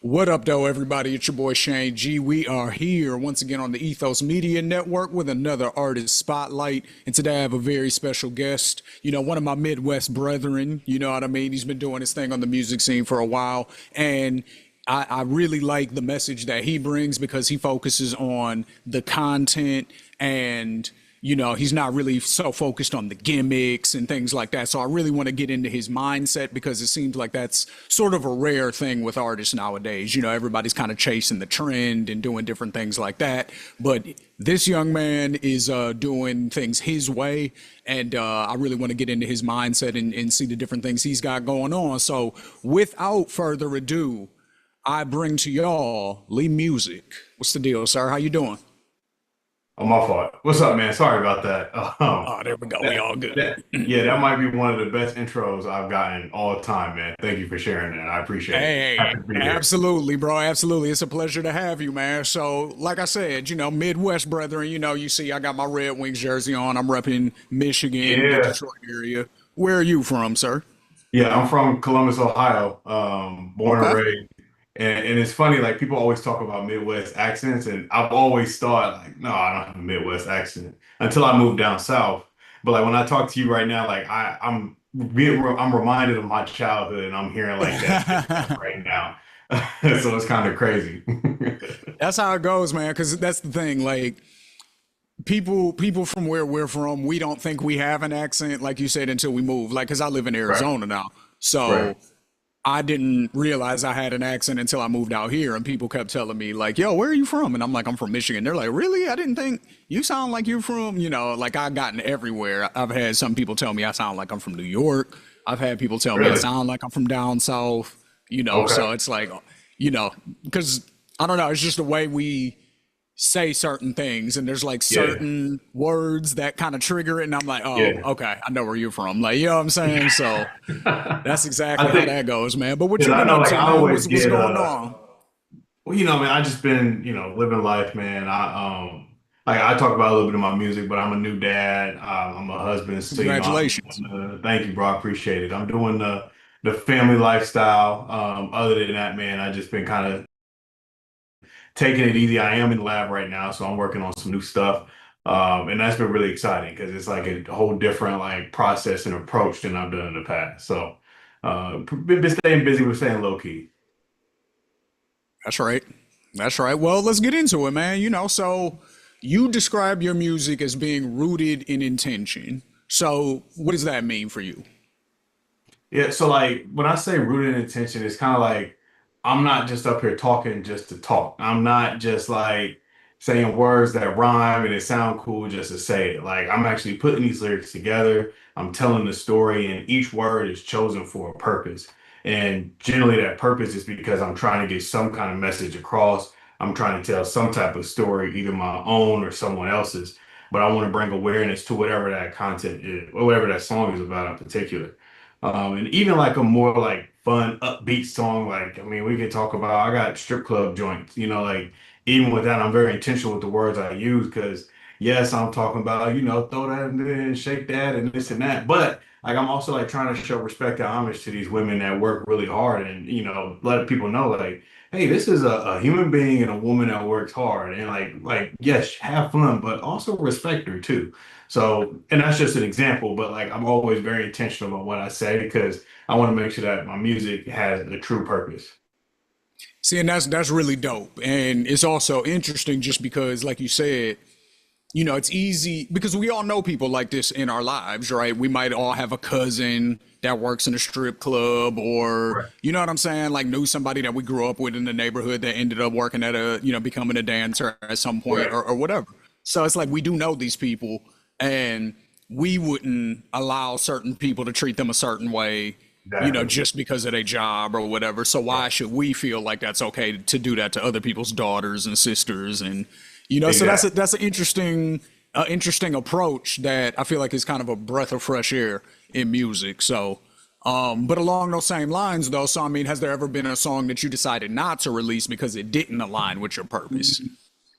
What up, though, everybody? It's your boy Shane G. We are here once again on the Ethos Media Network with another artist spotlight. And today I have a very special guest, one of my Midwest brethren. You know what I mean? He's been doing his thing on the music scene for a while. And I really like the message that he brings because he focuses on the content and he's not really so focused on the gimmicks and things like that. So I really want to get into his mindset because it seems like that's sort of a rare thing with artists nowadays. Everybody's kind of chasing the trend and doing different things like that. But this young man is doing things his way. And I really want to get into his mindset and see the different things he's got going on. So without further ado, I bring to y'all Lee Music. What's the deal, sir? How you doing? Oh, my fault. What's up, man? Sorry about that. Oh, there we go. We That all good. yeah, that might be one of the best intros I've gotten all time, man. Thank you for sharing that. I appreciate it. Hey, Happy to be here. absolutely, bro. Absolutely. It's a pleasure to have you, man. So, like I said, Midwest brethren, you see I got my Red Wings jersey on. I'm repping Michigan, the Yeah, Detroit area. Where are you from, sir? yeah. I'm from Columbus, Ohio, born and Okay. raised. And it's funny, like people always talk about Midwest accents, and I've always thought like, no, I don't have a Midwest accent until I moved down south. But like when I talk to you right now, like I'm reminded of my childhood, and I'm hearing like that right now. So it's kind of crazy. That's how it goes, man. Because that's the thing. Like, people from where we're from, we don't think we have an accent, like you said, until we move. Like, because I live in Right, Arizona now. right. So, I didn't realize I had an accent until I moved out here, and people kept telling me like, "Yo, where are you from?" And I'm like, "I'm from Michigan." They're like, "Really? I didn't think you sound like you're from." Like I've gotten everywhere. I've had some people tell me I sound like I'm from New York. I've had people tell me I Really? sound like I'm from down south. Okay. So it's like, because I don't know, it's just the way we say certain things, and there's like Yeah. certain words that kind of trigger it, and I'm like, "Oh, Yeah. okay, I know where you're from." Like, you know what I'm saying? So. That's I exactly how think that goes, man. But what because you I been know up like to, I man? always What's get going on? well, man, I just been, living life, man. Like I talk about a little bit of my music, but I'm a new dad. I'm a husband, so I'm Congratulations. thank you, bro. I appreciate it. I'm doing the family lifestyle. Other than that, man, I just been kind of taking it easy. I am in the lab right now, so I'm working on some new stuff. And that's been really exciting because it's like a whole different like process and approach than I've done in the past. So been staying busy with staying low key. That's right. That's right. Well, let's get into it, man. So you describe your music as being rooted in intention. So what does that mean for you? Yeah, so like when I say rooted in intention, it's kind of like I'm not just up here talking just to talk. I'm not just like saying words that rhyme and it sound cool just to say it. Like I'm actually putting these lyrics together. I'm telling the story, and each word is chosen for a purpose. And generally, that purpose is because I'm trying to get some kind of message across. I'm trying to tell some type of story, either my own or someone else's. But I want to bring awareness to whatever that content is, or whatever that song is about in particular. And even like a more like fun, upbeat song, like I mean, we could talk about. I got strip club joints, like even with that, I'm very intentional with the words I use because yes, I'm talking about throw that in there and shake that and this and that, but like I'm also like trying to show respect and homage to these women that work really hard and let people know like, hey, this is a human being and a woman that works hard and like yes, have fun, but also respect her too. So, and that's just an example, but like I'm always very intentional about what I say because I want to make sure that my music has a true purpose. See, and that's really dope. And it's also interesting just because, like you said, it's easy because we all know people like this in our lives, right? We might all have a cousin that works in a strip club, or Right. you know what I'm saying, like knew somebody that we grew up with in the neighborhood that ended up working at becoming a dancer at some point, Right. or whatever. So it's like we do know these people, and we wouldn't allow certain people to treat them a certain way, Exactly. just because of their job or whatever. So Right. why should we feel like that's okay to do that to other people's daughters and sisters? And so Exactly. that's an interesting approach that I feel like is kind of a breath of fresh air in music. So, but along those same lines, though, so I mean, has there ever been a song that you decided not to release because it didn't align with your purpose?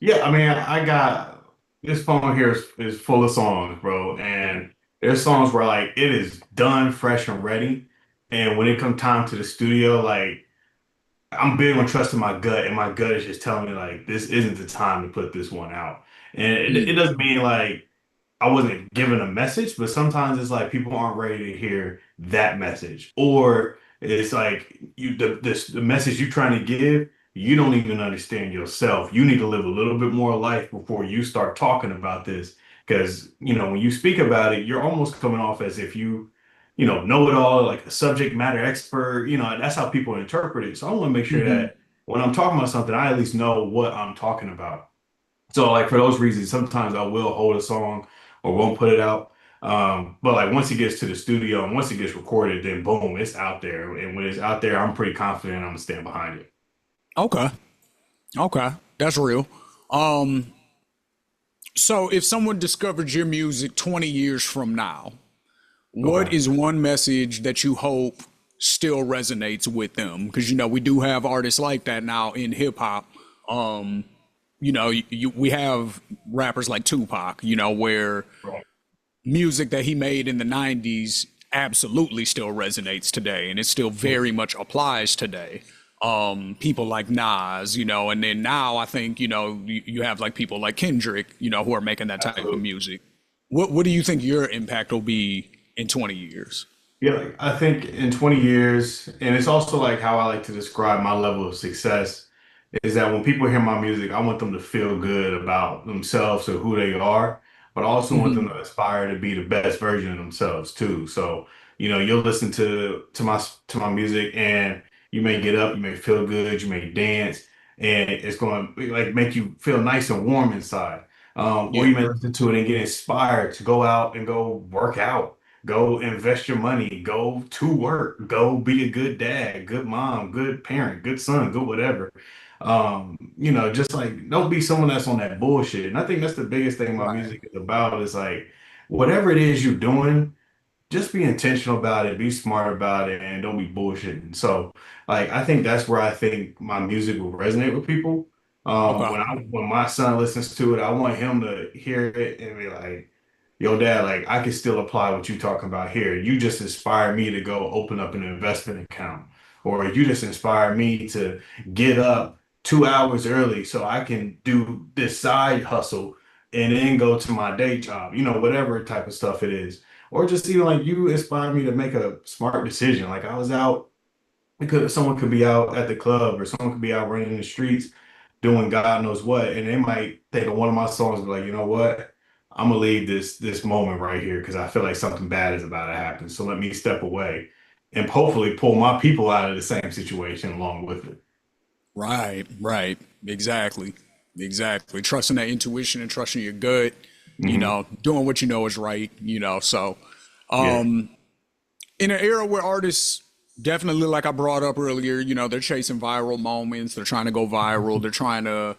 Yeah, I mean, I got this phone here is full of songs, bro, and there's songs where like it is done, fresh and ready, and when it come time to the studio, like I'm big on trusting my gut, and my gut is just telling me like this isn't the time to put this one out. And it Mm. doesn't mean like I wasn't given a message, but sometimes it's like people aren't ready to hear that message, or it's like the message you're trying to give, you don't even understand yourself. You need to live a little bit more life before you start talking about this, because when you speak about it, you're almost coming off as if know it all, like a subject matter expert. That's how people interpret it. So I want to make sure Hmm. that when I'm talking about something, I at least know what I'm talking about. So like for those reasons, sometimes I will hold a song or won't put it out. But like once it gets to the studio and once it gets recorded, then boom, it's out there. And when it's out there, I'm pretty confident I'm gonna stand behind it. Okay. Okay. That's real. So if someone discovered your music 20 years from now, what Okay. is one message that you hope still resonates with them? Because we do have artists like that now in hip hop. We have rappers like Tupac, where Right. music that he made in the 90s absolutely still resonates today and it still very much applies today. People like Nas, and then now I think, you have like people like Kendrick, who are making that type of Absolutely. music. What do you think your impact will be in 20 years? Yeah, like I think in 20 years, and it's also like how I like to describe my level of success is that when people hear my music, I want them to feel good about themselves or who they are, but I also want them Hmm. to aspire to be the best version of themselves too. So, you'll listen to my music and you may get up, you may feel good, you may dance, and it's going to like make you feel nice and warm inside. Or Yeah. you may listen to it and get inspired to go out and go work out. Go invest your money. Go to work. Go be a good dad, good mom, good parent, good son, good whatever. Just like don't be someone that's on that bullshit. And I think that's the biggest thing my Right. music is about is like whatever it is you're doing, just be intentional about it, be smart about it, and don't be bullshitting. So, like, I think that's where I think my music will resonate with people. Okay. When my son listens to it, I want him to hear it and be like, "Yo, Dad, like, I can still apply what you talking about here. You just inspired me to go open up an investment account, or you just inspired me to get up 2 hours early so I can do this side hustle and then go to my day job. Whatever type of stuff it is." Or just even like you inspired me to make a smart decision. Like I was out, someone could be out at the club or someone could be out running the streets doing God knows what, and they might think of one of my songs and be like, you know what? I'm gonna leave this moment right here because I feel like something bad is about to happen. So let me step away and hopefully pull my people out of the same situation along with it. Right. Right. Exactly. Exactly. Trusting that intuition and trusting your gut, Hmm. doing what you know is right, So Yeah. in an era where artists definitely, like I brought up earlier, they're chasing viral moments, they're trying to go viral, they're trying to,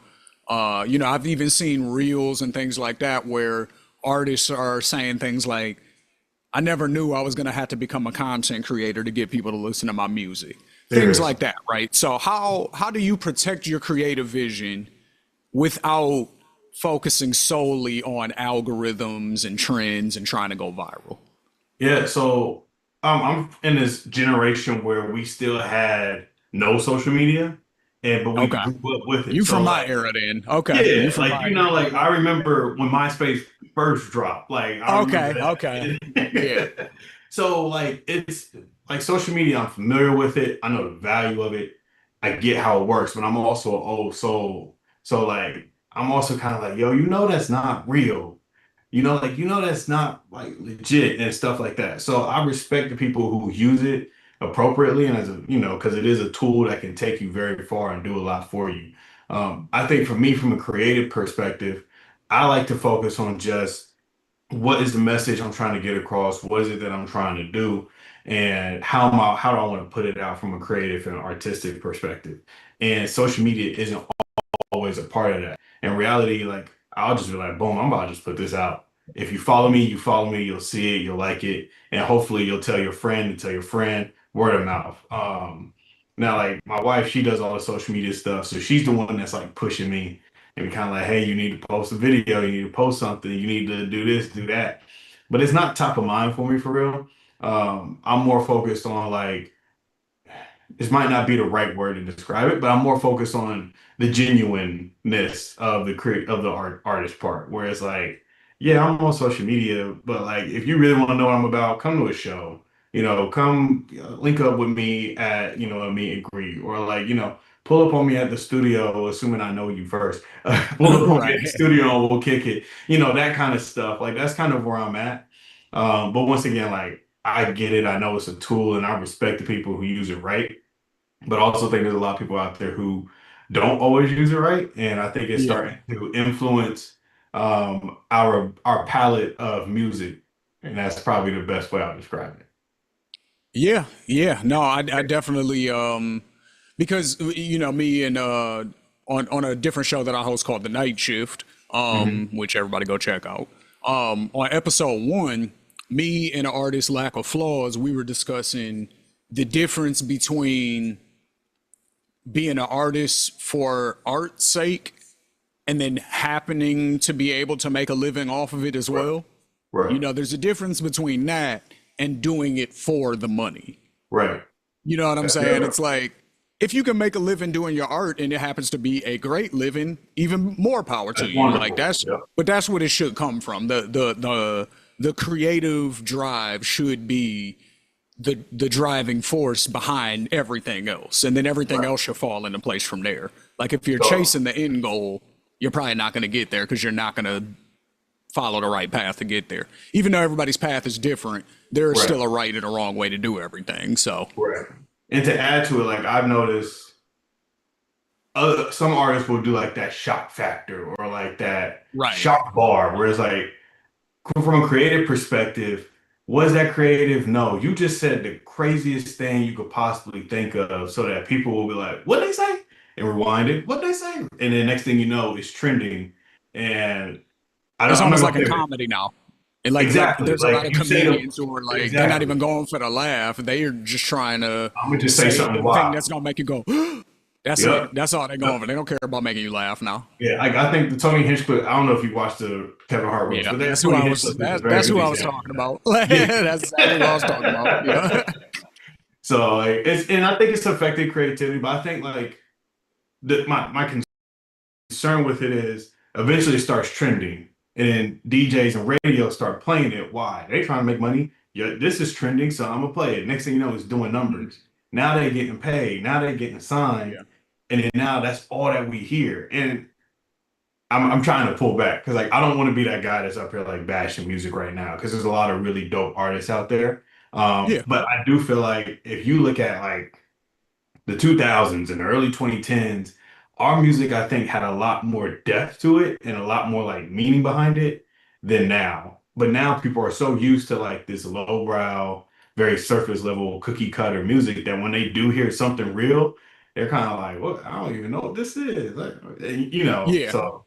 I've even seen reels and things like that where artists are saying things like, I never knew I was going to have to become a content creator to get people to listen to my music. Things Seriously. like that, right? So how do you protect your creative vision without focusing solely on algorithms and trends and trying to go viral? Yeah, so I'm in this generation where we still had no social media, and but we Okay. grew up with it. You from So my like, era then. Okay. You yeah, from like my era. like I remember when MySpace first dropped. Like I remember Okay. Okay. Yeah. that. So like it's like social media, I'm familiar with it. I know the value of it. I get how it works, but I'm also an old soul. So like I'm also kind of like, yo, that's not real. That's not like legit and stuff like that. So I respect the people who use it appropriately and because it is a tool that can take you very far and do a lot for you. I think for me, from a creative perspective, I like to focus on just what is the message I'm trying to get across? What is it that I'm trying to do? And how do I want to put it out from a creative and artistic perspective? And social media isn't always a part of that. In reality, like I'll just be like, boom, I'm about to just put this out. If you follow me, you'll see it, you'll like it, and hopefully you'll tell your friend and tell your friend, word of mouth. Now like my wife, she does all the social media stuff, so she's the one that's like pushing me and kind of like, hey, you need to post a video, you need to post something, you need to do this, do that. But it's not top of mind for me for real. I'm more focused on like this might not be the right word to describe it, but I'm more focused on the genuineness of the artist part. Whereas like, yeah, I'm on social media, but like if you really want to know what I'm about, come to a show. Come link up with me at, a meet and greet, or like, pull up on me at the studio, assuming I know you first. Pull up on me at the Right. studio and we'll kick it. That kind of stuff. Like that's kind of where I'm at. But once again, like I get it. I know it's a tool and I respect the people who use it right. But I also think there's a lot of people out there who don't always use it right. And I think it's Yeah. starting to influence our palette of music. And that's probably the best way I'll describe it. Yeah. Yeah. No, I definitely because me and on a different show that I host called The Night Shift, Hmm. which everybody go check out. On episode one, me and the artist Lack of Flaws, we were discussing the difference between being an artist for art's sake and then happening to be able to make a living off of it as Right. well. Right. There's a difference between that and doing it for the money. Right. You know what I'm saying? Yeah. It's like if you can make a living doing your art and it happens to be a great living, even more power to That's you. Like wonderful. Yeah. but that's what it should come from. The creative drive should be the driving force behind everything else, and then everything Right. else should fall into place from there. Like if you're So, chasing the end goal, you're probably not going to get there because you're not going to follow the right path to get there. Even though everybody's path is different, there is right. still a right and a wrong way to do everything. So Right. And to add to it, like I've noticed some artists will do like that shock factor or like that right. shock bar, where it's like from a creative perspective, was that creative? No, you just said the craziest thing you could possibly think of so that people will be like, what they say? And rewind it, what they say? And then next thing you know, it's trending. And It's I'm not almost gonna like a pivot. comedy now. And like Exactly. there's a lot Like of you say them comedians who are like they're not even exactly. going for the laugh. They are just trying to I'm gonna just say say something the thing wild. that's gonna make you go, that's it. Yep. That's all they're going for. They don't care about making you laugh now. Yeah, I think the Tony Hinchcliffe. I don't know if you watched the Kevin Hart roast, Yeah, but that that's who Tony I was Hinchcliffe is a very that's good who I was example talking of that. about. Yeah. That's exactly what I was talking about. Yeah. So like, and I think it's affected creativity, but I think like my concern with it is eventually it starts trending, and then DJs and radio start playing it. Why? They trying to make money. Yeah, this is trending, so I'm gonna play it. Next thing you know, it's doing numbers. Now they getting paid. Now they getting signed, Yeah. and then now that's all that we hear. And I'm trying to pull back because like I don't want to be that guy that's up here like bashing music right now because there's a lot of really dope artists out there. Yeah. But I do feel like if you look at like the 2000s and the early 2010s, our music I think had a lot more depth to it and a lot more like meaning behind it than now. But now people are so used to like this lowbrow, very surface level cookie cutter music that when they do hear something real, they're kind of like, "What? I don't even know what this is." Like, Yeah. so.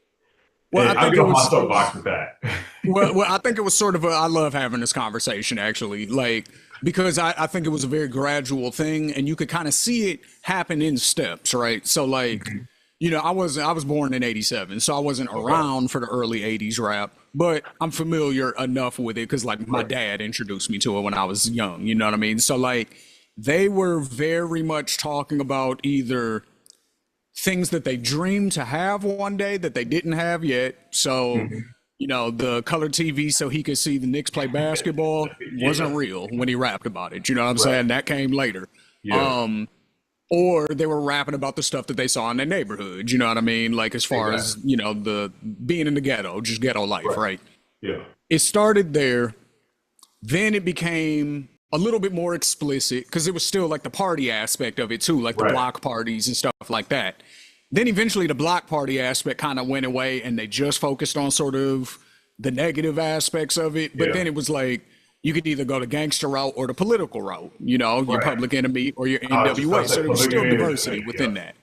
Well, I I'll think get it off my was soapbox with that. well, I think it was sort of I love having this conversation actually, like because I think it was a very gradual thing, and you could kind of see it happen in steps, right? So like, Mhm. I was born in '87, so I wasn't Okay. around for the early '80s rap, but I'm familiar enough with it because like my Right. dad introduced me to it when I was young. You know what I mean? So like, they were very much talking about either things that they dreamed to have one day that they didn't have yet. So, Mhm. the color TV so he could see the Knicks play basketball Yeah. wasn't real when he rapped about it. You know what I'm Right. saying? That came later. Yeah. Or they were rapping about the stuff that they saw in their neighborhood. You know what I mean? Like as far as, Exactly. the being in the ghetto, just ghetto life, Right. right? Yeah. It started there. Then it became a little bit more explicit because it was still like the party aspect of it too, like the Right. block parties and stuff like that. Then eventually the block party aspect kind of went away and they just focused on sort of the negative aspects of it. But Yeah. then it was like you could either go the gangster route or the political route, your Right. Public Enemy or your I was just about NWA. to So say there was public still enemy. diversity Yeah. within that.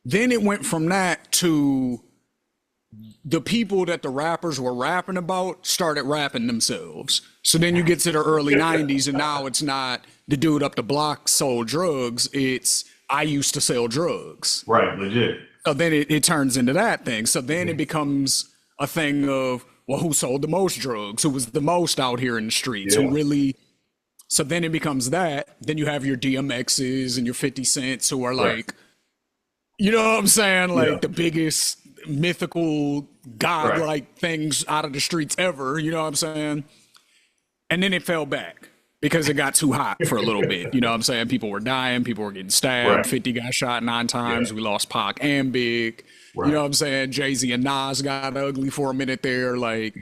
Then it went from that to the people that the rappers were rapping about started rapping themselves. So then you get to the early 90s, and now it's not the dude up the block sold drugs, it's I used to sell drugs. Right. Legit. So then it turns into that thing. So then it becomes a thing of, well, who sold the most drugs? Who was the most out here in the streets? Who Yeah. really So then it becomes that. Then you have your DMXs and your 50 Cents who are Right. like, you know what I'm saying? Yeah. Like the biggest mythical Right. godlike things out of the streets ever. You know what I'm saying? And then it fell back because it got too hot for a little bit. You know what I'm saying? People were dying, people were getting stabbed. Right. 50 got shot 9 times. Yeah. We lost Pac and Big. You know Right. what I'm saying? Jay-Z and Nas got ugly for a minute there, like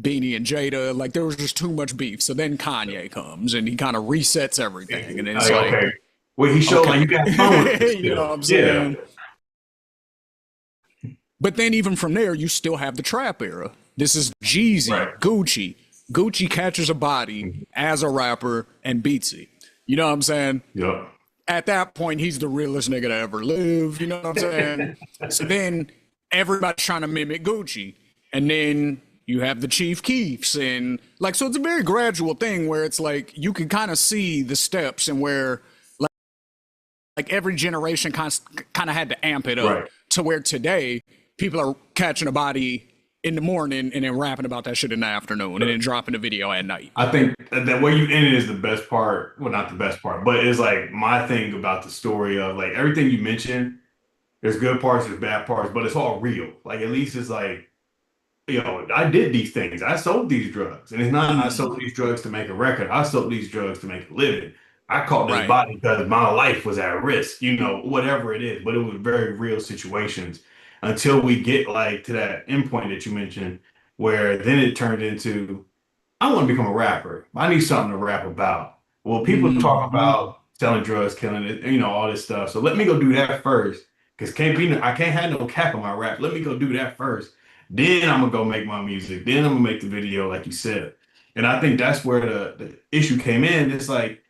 Beanie and Jada. Like there was just too much beef. So then Kanye comes and he kind of resets everything. And it's Like, like, okay. Well, he showed like okay. you got fun with this You know still. what I'm Yeah. saying? But then even from there, you still have the trap era. This is Jeezy, Right. Gucci. Gucci catches a body as a rapper and beats it. You know what I'm saying? Yep. At that point, he's the realest nigga to ever live. You know what I'm saying? So then everybody's trying to mimic Gucci. And then you have the Chief Keefs. And like, so it's a very gradual thing where it's like you can kind of see the steps and where like every generation kind of had to amp it up Right. to where today people are catching a body in the morning and then rapping about that shit in the afternoon and then dropping the video at night. I think that where you ended is the best part. Well, not the best part, but it's like my thing about the story of like everything you mentioned. There's good parts, there's bad parts, but it's all real. Like at least it's like, I did these things. I sold these drugs. And it's not I sold these drugs to make a record. I sold these drugs to make a living. I caught this Right. body because my life was at risk, whatever it is. But it was very real situations until we get like to that endpoint that you mentioned, where then it turned into, I want to become a rapper. I need something to rap about. Well, people talk Mhm. about selling drugs, killing it, all this stuff. So let me go do that first. Because I can't have no cap on my rap. Let me go do that first. Then I'm gonna go make my music. Then I'm gonna make the video, like you said. And I think that's where the issue came in. It's like,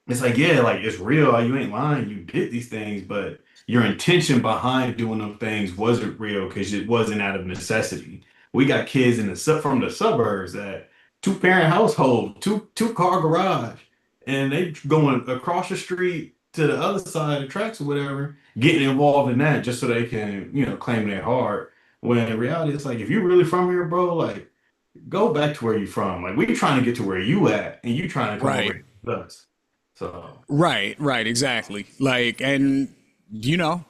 yeah, like it's real. Like, you ain't lying. You did these things, but your intention behind doing them things wasn't real because it wasn't out of necessity. We got kids from the suburbs that two-parent household, two-car garage, and they going across the street to the other side of the tracks or whatever, getting involved in that just so they can, claim their heart. When in reality, it's like if you're really from here, bro, like go back to where you from. Like we trying to get to where you at, and you trying to come over Right. here with us. So Right, exactly. Like, and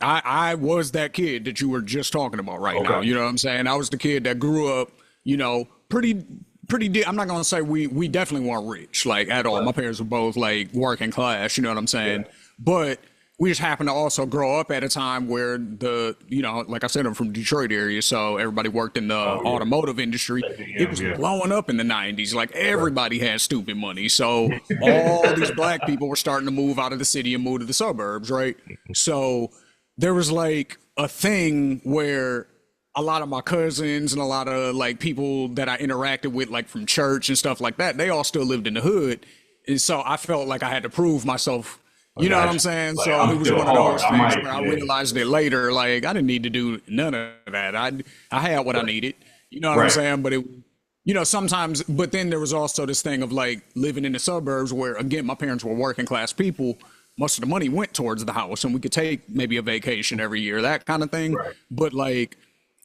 I was that kid that you were just talking about right now. okay, You know what I'm saying? I was the kid that grew up, I'm not gonna say we definitely weren't rich, like at all. right, My parents were both like working class, you know what I'm saying? yeah, But we just happened to also grow up at a time where like I said, I'm from Detroit area, so everybody worked in the oh yeah, automotive industry. It was yeah, blowing up in the 90s. Like right, everybody had stupid money. So all these black people were starting to move out of the city and move to the suburbs, right? So there was like a thing where a lot of my cousins and a lot of like people that I interacted with, like from church and stuff like that, they all still lived in the hood. And so I felt like I had to prove myself. I You know what I'm got you. saying? Like So it I'm was still one of hard. those I things might, where I yeah, realized it later. Like I didn't need to do none of that. I had what I right, needed. You know what I'm right, saying? But sometimes, but then there was also this thing of like living in the suburbs where, again, my parents were working class people. Most of the money went towards the house, and we could take maybe a vacation every year, that kind of thing. right. But like,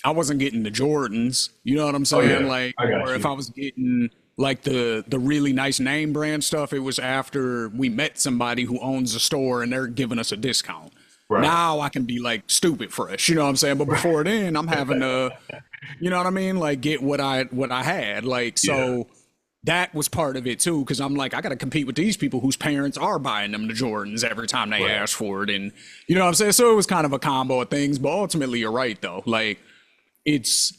I wasn't getting the Jordans. You know what I'm Oh saying? yeah, Like, I got or if I you. was getting like the really nice name brand stuff, it was after we met somebody who owns a store and they're giving us a discount. Right, Now I can be like stupid fresh, you know what I'm saying? But right. before then, I'm having to, you know what I mean? Like get what I had. Like Yeah, so that was part of it too, because I'm like, I gotta compete with these people whose parents are buying them the Jordans every time they right. ask for it. And you know what I'm saying? So it was kind of a combo of things, but ultimately you're right though. Like it's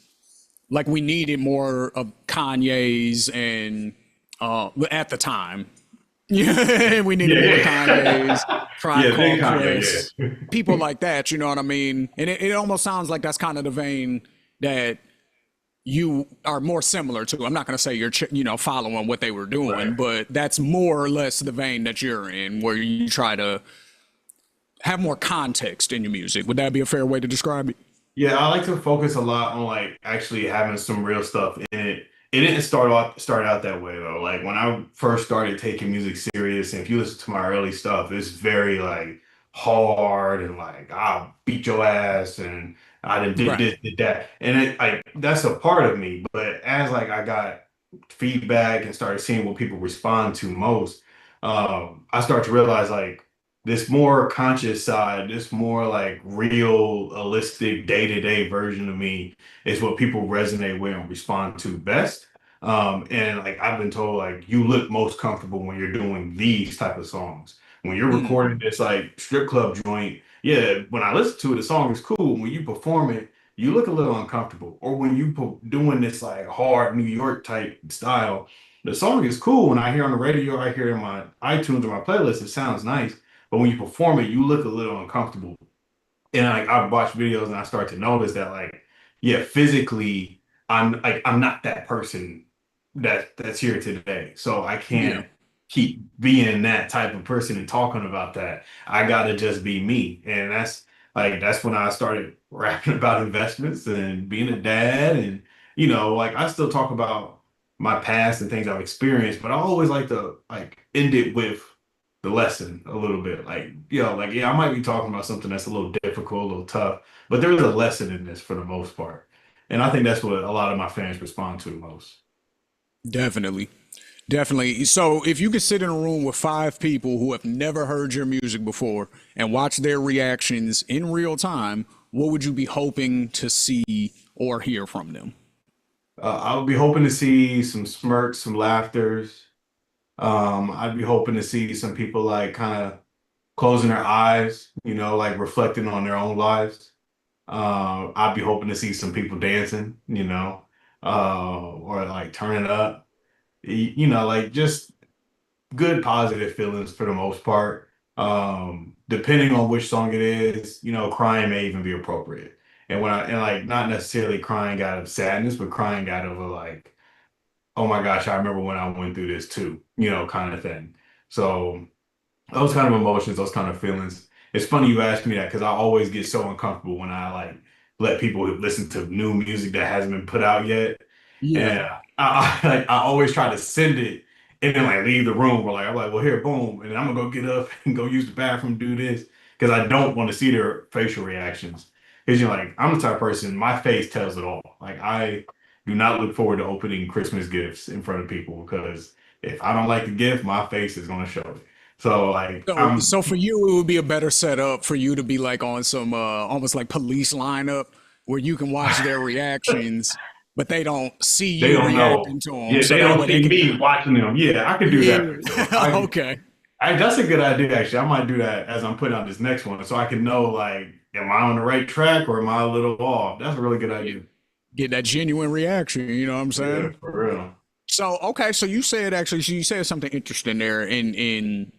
like we needed more of Kanye's and at the time. Yeah, we needed more Kanye's, Yeah. Tribe Yeah, big Called Kanye, Quest, yeah. people like that, you know what I mean? And it almost sounds like that's kind of the vein that you are more similar to. I'm not going to say you're, following what they were Right. doing, but that's more or less the vein that you're in, where you try to have more context in your music. Would that be a fair way to describe it? Yeah, I like to focus a lot on like actually having some real stuff in it. It didn't start out that way though. Like when I first started taking music serious, and if you listen to my early stuff, it's very like hard and like I'll beat your ass and I did Right. this, did that. And like that's a part of me. But as like I got feedback and started seeing what people respond to most, I start to realize like this more conscious side, this more like realistic day-to-day version of me is what people resonate with and respond to best. And like I've been told, like you look most comfortable when you're doing these type of songs. When you're Mm, recording this like strip club joint, yeah, when I listen to it, the song is cool. When you perform it, you look a little uncomfortable. Or when you doing this like hard New York type style, the song is cool. When I hear on the radio, I hear it in my iTunes or my playlist, it sounds nice. But when you perform it, you look a little uncomfortable. And like I've watched videos and I start to notice that like, yeah, physically, I'm not that person that's here today. So I yeah. can't keep being that type of person and talking about that. I gotta just be me. And that's when I started rapping about investments and being a dad and like I still talk about my past and things I've experienced, but I always like to like end it with the lesson a little bit. Like, like, yeah, I might be talking about something that's a little difficult, a little tough, but there's a lesson in this for the most part. And I think that's what a lot of my fans respond to the most. Definitely. Definitely. So, if you could sit in a room with five people who have never heard your music before and watch their reactions in real time, what would you be hoping to see or hear from them? I would be hoping to see some smirks, some laughters. I'd be hoping to see some people like kind of closing their eyes, like reflecting on their own lives. I'd be hoping to see some people dancing, or like turning up, like just good positive feelings for the most part. Depending on which song it is, crying may even be appropriate. And like not necessarily crying out of sadness, but crying out of a like, oh my gosh, I remember when I went through this too, kind of thing. So those kind of emotions, those kind of feelings. It's funny you asked me that because I always get so uncomfortable when I like let people listen to new music that hasn't been put out yet. Yeah. And like, I always try to send it and then like leave the room. Or like I'm like, well, here, boom, and then I'm gonna go get up and go use the bathroom, do this because I don't want to see their facial reactions. Because like I'm the type of person, my face tells it all. Like I do not look forward to opening Christmas gifts in front of people because if I don't like the gift, my face is gonna show it. So like So for you, it would be a better setup for you to be like on some almost like police lineup where you can watch their reactions, but they don't see they you don't know. reacting to them. Yeah, So they that don't way they see can, me watching them. Yeah, I could do that for sure. yeah. Okay. That's a good idea actually. I might do that as I'm putting out this next one so I can know like, am I on the right track or am I a little off? That's a really good Yeah. idea. Get that genuine reaction. You know what I'm Yeah, saying? for real. So okay, so you said actually, so you said something interesting there in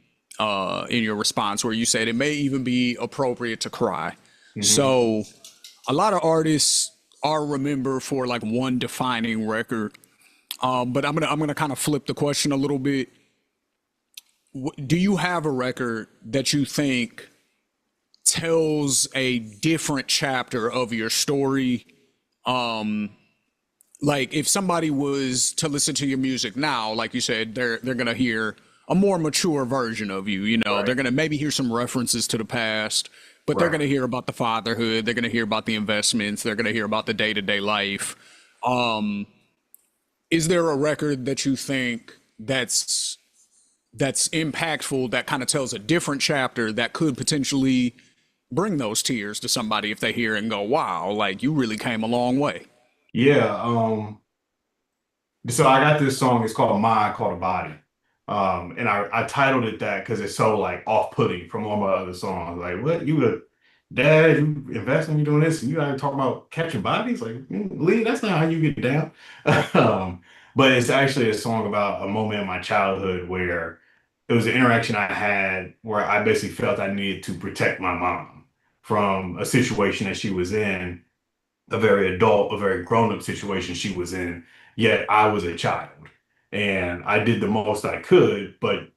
your response where you said it may even be appropriate to cry. Hmm. So a lot of artists are remembered for like one defining record. But I'm gonna kind of flip the question a little bit. Do you have a record that you think tells a different chapter of your story? Like if somebody was to listen to your music now, like you said, they're gonna hear a more mature version of you. You know, Right, they're gonna maybe hear some references to the past, but they're right. gonna hear about the fatherhood. They're gonna hear about the investments. They're gonna hear about the day to day life. Is there a record that you think that's impactful that kind of tells a different chapter that could potentially bring those tears to somebody if they hear and go, "Wow, like you really came a long way." Yeah, so I got this song, it's called "My" called a body. And I titled it that because it's so like off-putting from all my other songs. Like, what you a dad, you investing, you doing this, and you gotta talk about catching bodies? Like, Lee, that's not how you get down. Um, but it's actually a song about a moment in my childhood where it was an interaction I had where I basically felt I needed to protect my mom from a situation that she was in, a very adult, a very grown-up situation she was in, yet I was a child. And I did the most I could, but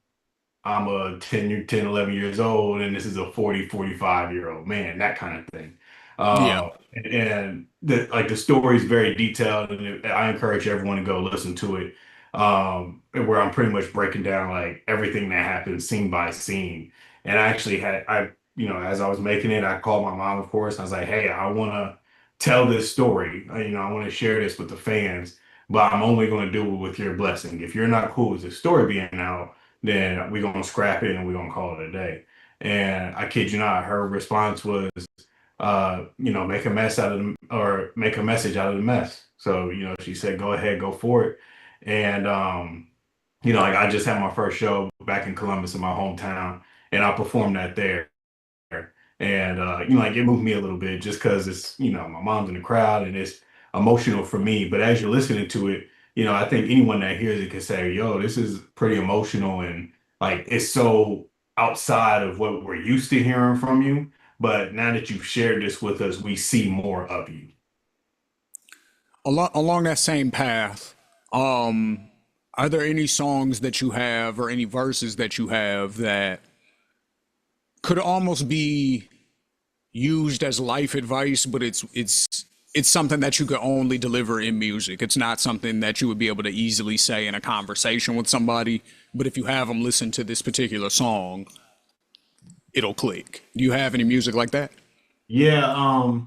I'm a 11 years old, and this is a 40, 45-year-old man, that kind of thing. Yeah. And the story is very detailed, and I encourage everyone to go listen to it. Where I'm pretty much breaking down like everything that happened scene by scene. And I actually as I was making it, I called my mom, of course. And I was like, hey, I want to tell this story. I want to share this with the fans, but I'm only going to do it with your blessing. If you're not cool with the story being out, then we're gonna scrap it and we're gonna call it a day. And I kid you not, her response was, make a mess out of the, or make a message out of the mess. So, she said, go ahead, go for it. And, like I just had my first show back in Columbus in my hometown, and I performed that there. And like it moved me a little bit just because it's, my mom's in the crowd and it's emotional for me. But as you're listening to it, I think anyone that hears it can say, yo, this is pretty emotional and like it's so outside of what we're used to hearing from you. But now that you've shared this with us, we see more of you. Along that same path, are there any songs that you have or any verses that you have that could almost be used as life advice, but it's something that you could only deliver in music. It's not something that you would be able to easily say in a conversation with somebody, but if you have them listen to this particular song, it'll click. Do you have any music like that? Yeah,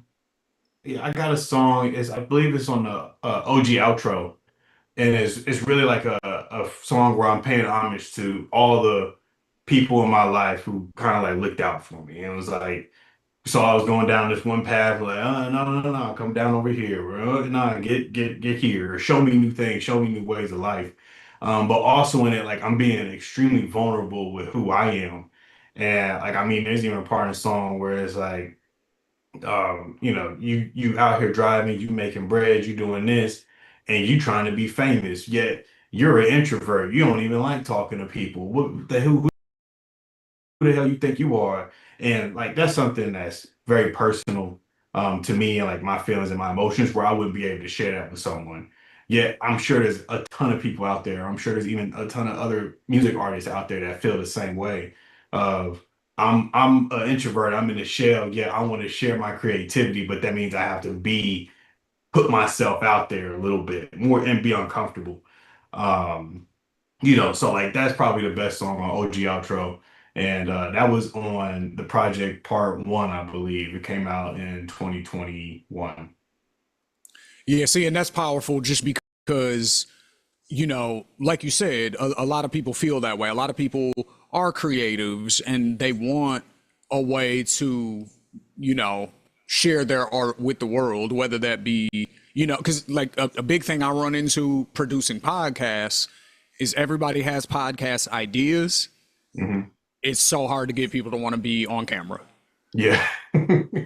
yeah, I got a song. I believe it's on the OG outro, and it's really like a song where I'm paying homage to all the people in my life who kind of like looked out for me. And it was like, so I was going down this one path, like, no, no, no, no, come down over here. Or, no, get here. Or show me new things, show me new ways of life. But also in it, like I'm being extremely vulnerable with who I am. And like, I mean, there's even a part in the song where it's like, you out here driving, you making bread, you doing this, and you trying to be famous, yet you're an introvert. You don't even like talking to people. What the who the hell you think you are? And like that's something that's very personal to me and like my feelings and my emotions where I wouldn't be able to share that with someone. Yet I'm sure there's a ton of people out there. I'm sure there's even a ton of other music artists out there that feel the same way of I'm an introvert, I'm in a shell, yeah, I want to share my creativity, but that means I have to be put myself out there a little bit more and be uncomfortable. Um, so like that's probably the best song on OG Outro. And that was on the project part one, I believe. It came out in 2021. Yeah, see, and that's powerful just because, like you said, a lot of people feel that way. A lot of people are creatives and they want a way to, you know, share their art with the world, whether that be, because like a big thing I run into producing podcasts is everybody has podcast ideas. Hmm. It's so hard to get people to want to be on camera. Yeah.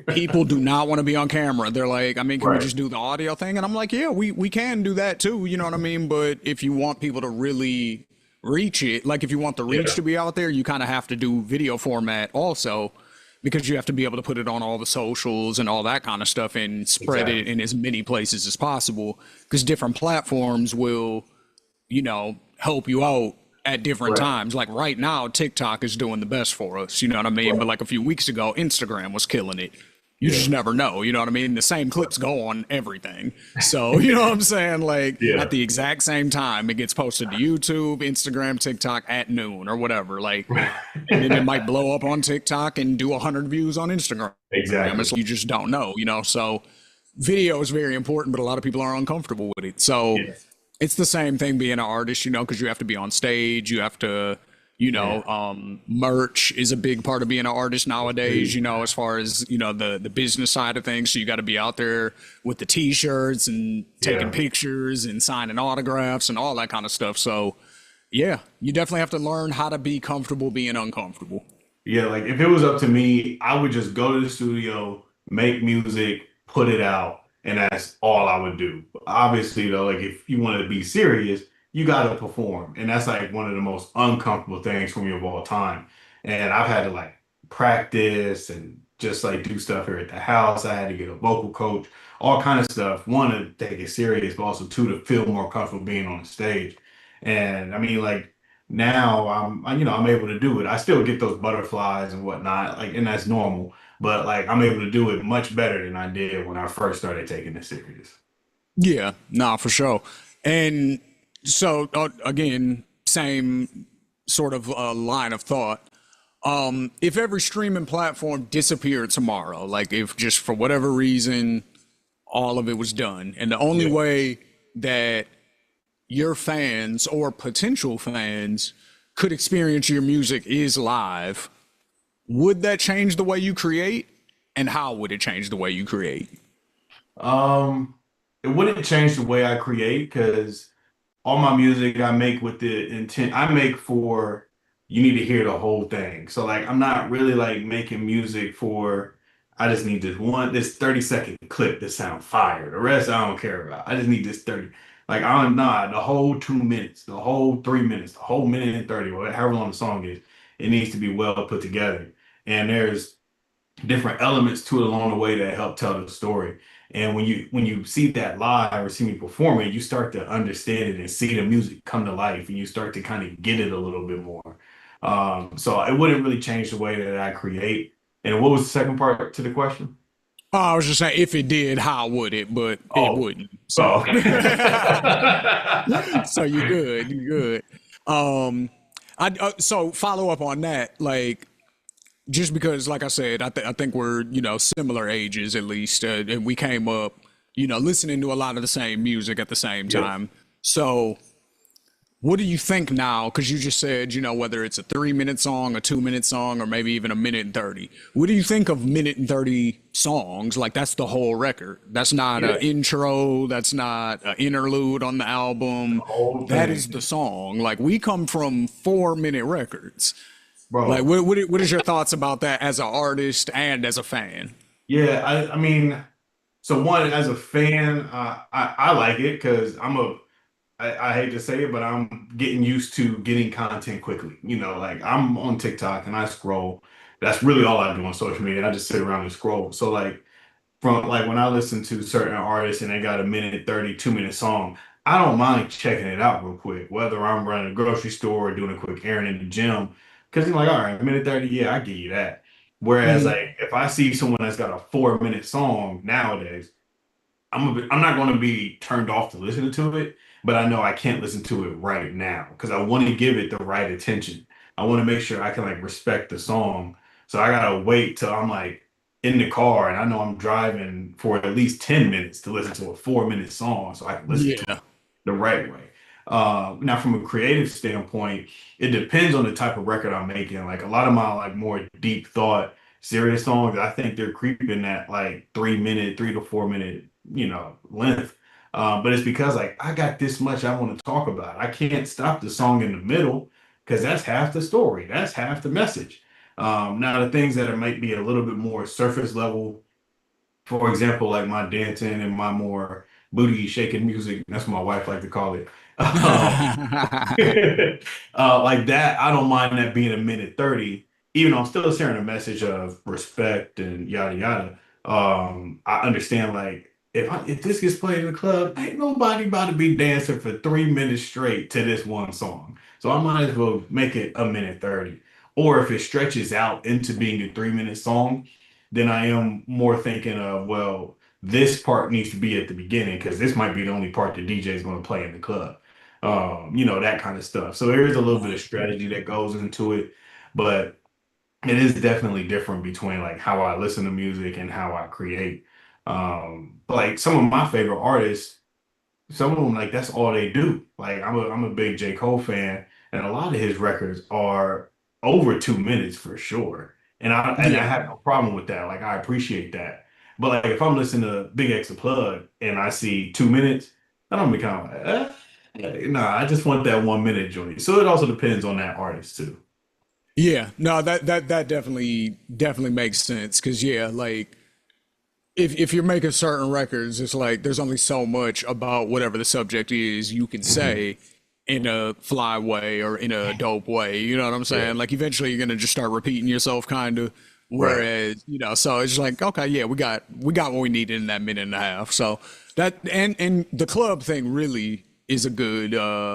People do not want to be on camera. They're like, I mean, can we Right. just do the audio thing? And I'm like, yeah, we can do that too. You know what I mean? But if you want people to really reach it, like if you want the reach Yeah. to be out there, you kind of have to do video format also because you have to be able to put it on all the socials and all that kind of stuff and spread it Exactly. in as many places as possible because different platforms will, help you out at different Right. times. Like right now, TikTok is doing the best for us, you know what I mean? But Right. like a few weeks ago, Instagram was killing it. You Yeah. just never know, you know what I mean? The same clips go on everything. So, you know what I'm saying? Like at Yeah. the exact same time, it gets posted to YouTube, Instagram, TikTok at noon or whatever. Like, and then it might blow up on TikTok and do 100 views on Instagram. Exactly. It's like you just don't know, So video is very important, but a lot of people are uncomfortable with it. So Yeah. it's the same thing being an artist, because you have to be on stage, you have to, Yeah. merch is a big part of being an artist nowadays, Agreed. as far as, the business side of things. So you got to be out there with the t-shirts and taking Yeah. pictures and signing autographs and all that kind of stuff. So yeah, you definitely have to learn how to be comfortable being uncomfortable. Yeah, like if it was up to me, I would just go to the studio, make music, put it out, and that's all I would do. But obviously, though, like if you want to be serious, you got to perform, and that's like one of the most uncomfortable things for me of all time. And I've had to like practice and just like do stuff here at the house. I had to get a vocal coach, all kind of stuff. One, to take it serious, but also two, to feel more comfortable being on the stage. And I mean, like now I'm able to do it. I still get those butterflies and whatnot, like, and that's normal. But like, I'm able to do it much better than I did when I first started taking it serious. Yeah, nah, for sure. And so again, same sort of line of thought. If every streaming platform disappeared tomorrow, like if just for whatever reason all of it was done, and the only Yeah. way that your fans or potential fans could experience your music is live, would that change the way you create? And how would it change the way you create? Um, it wouldn't change the way I create because all my music I make with the intent I make for you need to hear the whole thing. So like I'm not really like making music for I just need this 30-second clip that sound fire. The rest I don't care about. I just need this 30. Like I'm not the whole 2 minutes, the whole 3 minutes, the whole minute and 30, whatever however long the song is, it needs to be well put together. And there's different elements to it along the way that help tell the story. And when you see that live or see me perform it, you start to understand it and see the music come to life, and you start to kind of get it a little bit more. So it wouldn't really change the way that I create. And what was the second part to the question? I was just saying, if it did, how would it? But it Oh, wouldn't. oh, So, okay. so you're good. You're good. Um, so follow up on that, like just because, like I said, I think we're similar ages at least, and we came up listening to a lot of the same music at the same Yeah. time. So what do you think now? Because you just said, whether it's a 3 minute song, a 2 minute song, or maybe even a minute and 30. What do you think of minute and 30 songs? Like, that's the whole record. That's not an Yeah. intro. That's not an interlude on the The album. whole That is thing. the song. Like, we come from 4 minute records. Like, Bro. what is your thoughts about that as an artist and as a fan? Yeah, I mean, so one, as a fan, I like it because I hate to say it, but I'm getting used to getting content quickly. Like I'm on TikTok and I scroll. That's really all I do on social media. I just sit around and scroll. So like from like when I listen to certain artists and they got a minute 30, 2 minute song, I don't mind checking it out real quick, whether I'm running a grocery store or doing a quick errand in the gym. Because I'm like, all right, a minute 30, yeah, I give you that. Whereas Mm, like if I see someone that's got a 4 minute song nowadays, I'm not going to be turned off to listening to it, but I know I can't listen to it right now because I want to give it the right attention. I want to make sure I can like respect the song. So I gotta wait till I'm like in the car and I know I'm driving for at least 10 minutes to listen to a 4 minute song so I can listen to it yeah. the right way. Now from a creative standpoint, it depends on the type of record I'm making. Like a lot of my like more deep thought, serious songs, I think they're creeping at like 3 minute, 3 to 4 minute, length. But it's because like I got this much I want to talk about. I can't stop the song in the middle because that's half the story. That's half the message. Now the things that are might be a little bit more surface level, for example, like my dancing and my more booty shaking music, that's what my wife like to call it. Um, like that, I don't mind that being a minute 30, even though I'm still sharing a message of respect and yada yada. I understand like if this gets played in the club, ain't nobody about to be dancing for 3 minutes straight to this one song. So I might as well make it a minute 30. Or if it stretches out into being a 3 minute song, then I am more thinking of, well, this part needs to be at the beginning because this might be the only part the DJ is going to play in the club. That kind of stuff. So there is a little bit of strategy that goes into it, but it is definitely different between like how I listen to music and how I create. But like some of my favorite artists, some of them like that's all they do. Like I'm a big J. Cole fan, and a lot of his records are over 2 minutes for sure. And I Yeah. have no problem with that. Like I appreciate that. But like if I'm listening to Big X Plug and I see 2 minutes, then I'm become like, nah, I just want that 1 minute joint. So it also depends on that artist too. Yeah. No, that definitely makes sense. Cause yeah, like if you're making certain records, it's like there's only so much about whatever the subject is you can Mhm. say in a fly way or in a dope way. You know what I'm Yeah, saying? Like eventually you're gonna just start repeating yourself kind of. right. Whereas, so it's just like, okay, yeah, we got what we needed in that minute and a half. So that and the club thing really is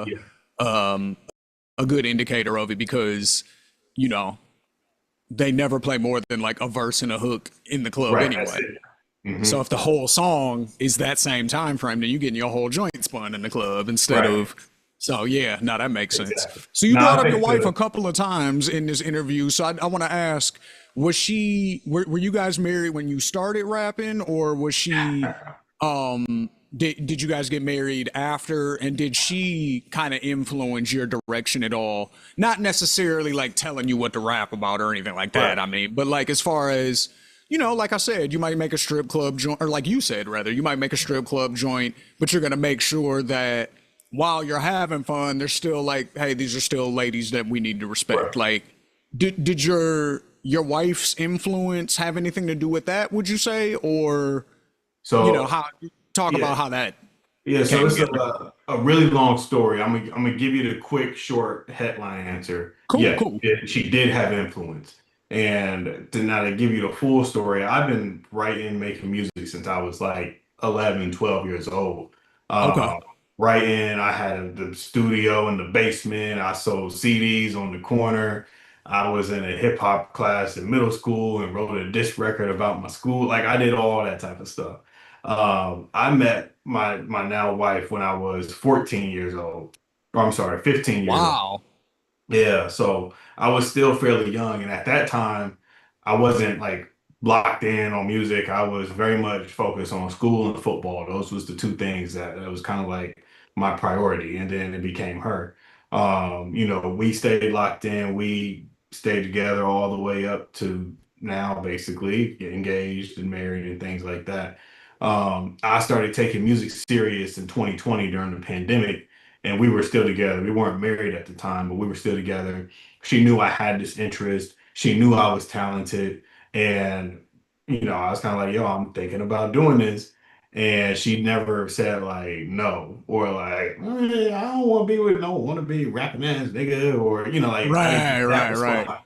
Yeah, a good indicator of it because, you know, they never play more than like a verse and a hook in the club right. That's anyway. it. So Hmm. if the whole song is that same time frame, then you're getting your whole joint spun in the club instead Right. of. So yeah, no, that makes sense. Exactly. So you Now brought I up your think wife a the couple of times in this interview. So I want to ask, were you guys married when you started rapping, or was she did you guys get married after, and did she kind of influence your direction at all? Not necessarily like telling you what to rap about or anything like Right. that. I mean, but like as far as like I said, you might make a strip club joint, or like you said, rather, you might make a strip club joint, but you're gonna make sure that while you're having fun, there's still like, hey, these are still ladies that we need to respect. Right. Like, did your wife's influence have anything to do with that? Would you say, or So how talk yeah, about how that yeah. So came it's together? a really long story. I'm gonna give you the quick, short headline answer. Cool, Yeah, cool. she did have influence. And to now to give you the full story, I've been writing, making music since I was like 11, 12 years old. Okay. Uh, Writing, I had the studio in the basement. I sold CDs on the corner. I was in a hip hop class in middle school and wrote a disc record about my school. Like I did all that type of stuff. I met my now wife when I was 14 years old. Or I'm sorry, 15 years old. Wow. Yeah, so I was still fairly young, and at that time, I wasn't like locked in on music. I was very much focused on school and football. Those was the two things that was kind of like my priority, and then it became her. We stayed locked in. We stayed together all the way up to now, basically, get engaged and married and things like that. I started taking music serious in 2020 during the pandemic, and we were still together. We weren't married at the time, but we were still together. She knew I had this interest. She knew I was talented. And, I was kind of like, yo, I'm thinking about doing this. And she never said like no or like, I don't want to be with no want to be rapping ass nigga or, like I didn't Right, get that right, right. response.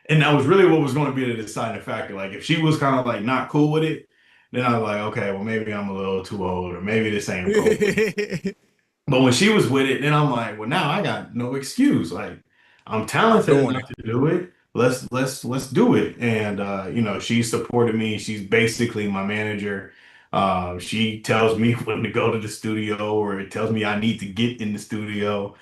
And that was really what was going to be the deciding factor. Like if she was kind of like not cool with it, then I was like, okay, well maybe I'm a little too old or maybe this ain't cool. But when she was with it, then I'm like, well, now I got no excuse. Like, I'm I'm talented doing enough it. to do it. Let's do it. And she supported me. She's basically my manager. She tells me when to go to the studio, or it tells me I need to get in the studio.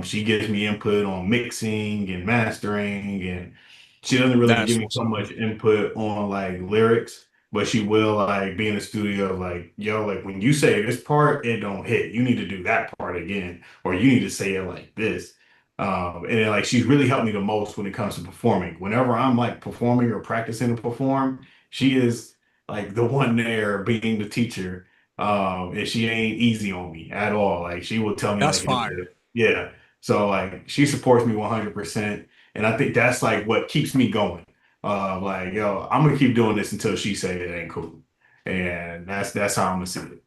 She gives me input on mixing and mastering, and she doesn't really give That's me what's so up. much input on like lyrics, but she will like be in the studio like, yo, like when you say this part, it don't hit. You need to do that part again, or you need to say it like this. And then like she's really helped me the most when it comes to performing. Whenever I'm like performing or practicing to perform, she is like the one there being the teacher. And she ain't easy on me at all. Like she will tell me That's like it fire. is. Yeah. So like she supports me 100%. And I think that's like what keeps me going. Like, yo, I'm gonna keep doing this until she say it ain't cool. And that's how I'm gonna see it.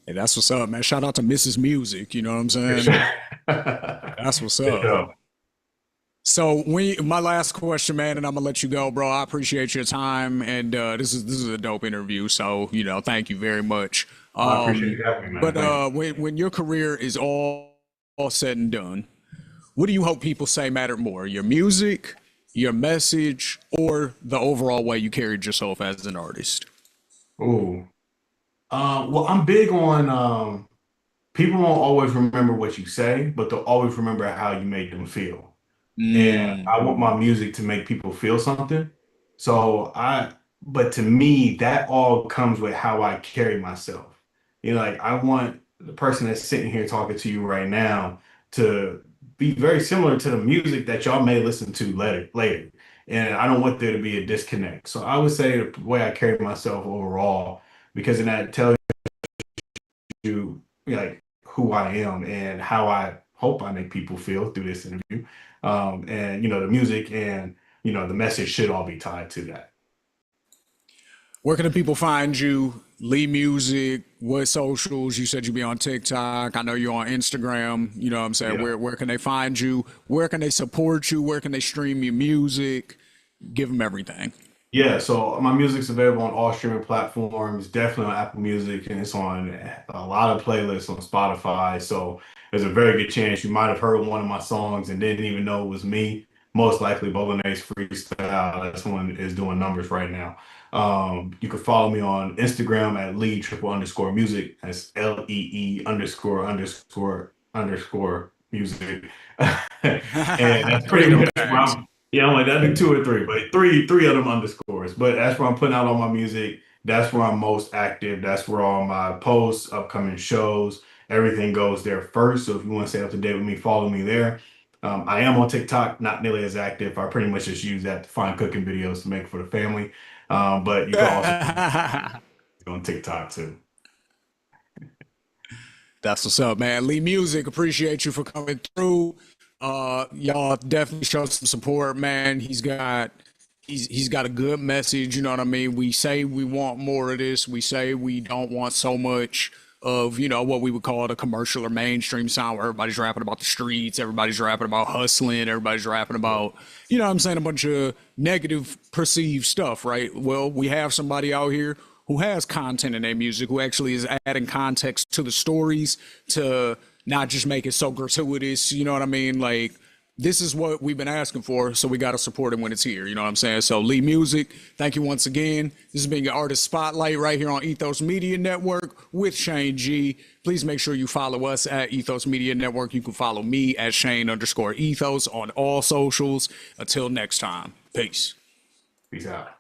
Hey, that's what's up, man. Shout out to Mrs. Music. You know what I'm For saying? sure. That's what's For up. sure. So my last question, man, and I'm gonna let you go, bro. I appreciate your time, and this is a dope interview. So thank you very much. I appreciate you having me, man. But Thank you. when your career is all said and done, what do you hope people say mattered more? Your music, your message, or the overall way you carried yourself as an artist? Ooh. Well, I'm big on people won't always remember what you say, but they'll always remember how you made them feel. And Mm, I want my music to make people feel something. So but to me, that all comes with how I carry myself. Like I want the person that's sitting here talking to you right now to be very similar to the music that y'all may listen to later. And I don't want there to be a disconnect. So I would say the way I carry myself overall, because in that tells you like who I am and how I hope I make people feel through this interview. And the music and the message should all be tied to that. where can the people find you? Lee Music, what socials? You said you be on TikTok. I know you're on Instagram. You know what I'm saying? Yeah. Where can they find you? Where can they support you? Where can they stream your music? Give them everything. Yeah, so my music's available on all streaming platforms, definitely on Apple Music, and it's on a lot of playlists on Spotify. So there's a very good chance you might have heard one of my songs and didn't even know it was me. Most likely Bolognese Freestyle. That's one is doing numbers right now. You can follow me on Instagram at Lee triple underscore music. That's Lee underscore underscore underscore music. And that's Three of pretty them much where things. I'm. Yeah, I'm like that'd be two or three, but three of them underscores. But that's where I'm putting out all my music. That's where I'm most active. That's where all my posts, upcoming shows, everything goes there first. So if you want to stay up to date with me, follow me there. I am on TikTok, not nearly as active. I pretty much just use that to find cooking videos to make for the family. But you can also go on TikTok too. That's what's up, man. Lee Music, appreciate you for coming through. Y'all definitely show some support, man. He's got a good message, you know what I mean? We say we want more of this. We say we don't want so much of, what we would call the commercial or mainstream sound where everybody's rapping about the streets, everybody's rapping about hustling, everybody's rapping about, you know what I'm saying, a bunch of negative perceived stuff, right? Well, we have somebody out here who has content in their music, who actually is adding context to the stories to not just make it so gratuitous, you know what I mean? Like, this is what we've been asking for, so we got to support it when it's here. You know what I'm saying? So, Lee Music, thank you once again. This has been your Artist Spotlight right here on Ethos Media Network with Shane G. Please make sure you follow us at Ethos Media Network. You can follow me at Shane_Ethos on all socials. Until next time, peace. Peace out.